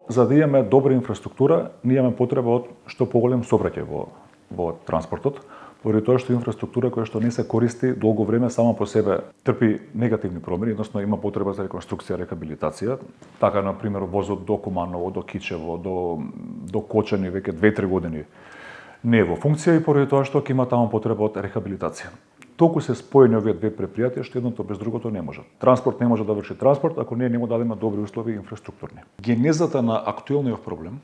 за да имаме добра инфраструктура, ние имаме потреба од што поголем сообраќај во транспортот, поради тоа што инфраструктура која што не се користи долго време сама по себе трпи негативни промени, односно има потреба за реконструкција, рехабилитација. Така на пример возот до Куманово, до Кичево, до Кочани веќе 2-3 години не е во функција и поради тоа што ќе има таму потреба од рехабилитација. Толку се споени овие две предпријатија што едното без другото не може. Транспорт не може да врши транспорт ако ние не му дадеме добри услови инфраструктурни. Генезата на актуелниот проблем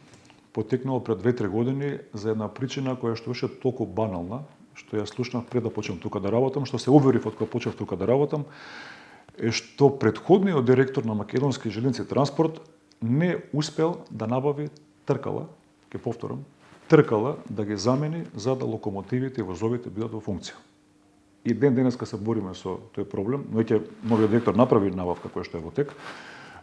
потекнало пред 2-3 години за една причина која што беше толку банална, што ја слушнав пред да почнам тука да работам, што се уверив од кога почнав тука да работам, е што претходниот директор на Македонски железници транспорт не успел да набави тркала, ќе повторам, тркала да ги замени за да локомотивите и возовите бидат во функција. И ден денеска се бориме со тој проблем, но ќе новиот директор направи набавка која што е во тек.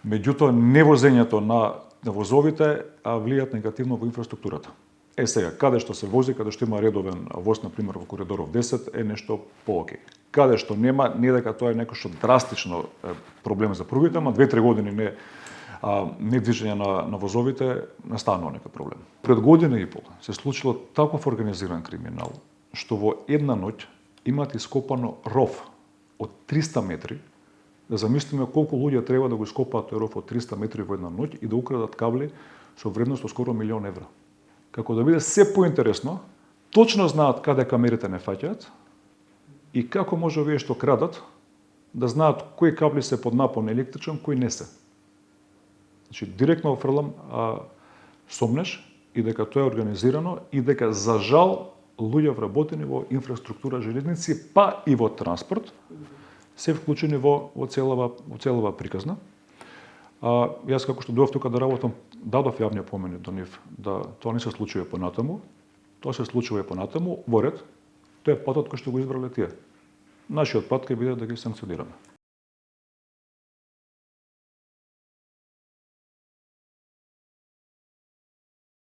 Меѓутоа невозењето на возовите влијаат негативно во инфраструктурата. Сега, каде што се вози, каде што има редовен воз, на пример во коридоров 10, е нешто по-окей. Каде што нема, не дека тоа е некој што драстично проблем за пругите, ама 2-3 години не движење на возовите, настанува некој проблем. Пред година и пол се случило таков организиран криминал, што во една ноќ имат ископано ров од 300 метри, да замислиме колку луѓе треба да го ископаат тој ров од 300 метри во една ноќ и да украдат кабли со вредност од скоро 1 милион евра. Како да биде се поинтересно, точно знаат каде камерите не фаќаат и како може овие што крадат да знаат кои кабли се под напон електричен, кои не се. Значи, директно офрлам сомнеш и дека тоа е организирано и дека за жал луѓе вработени во инфраструктура железници, па и во транспорт, се вклучени во целава приказна. Јас како што дојдов тука да работам, дадов јавни помени до нив да тоа не се случува понатаму, тоа се случува и понатаму, во ред, тоа е патот кој што го избрале тие. Нашиот пат ќе биде да ги санкционираме.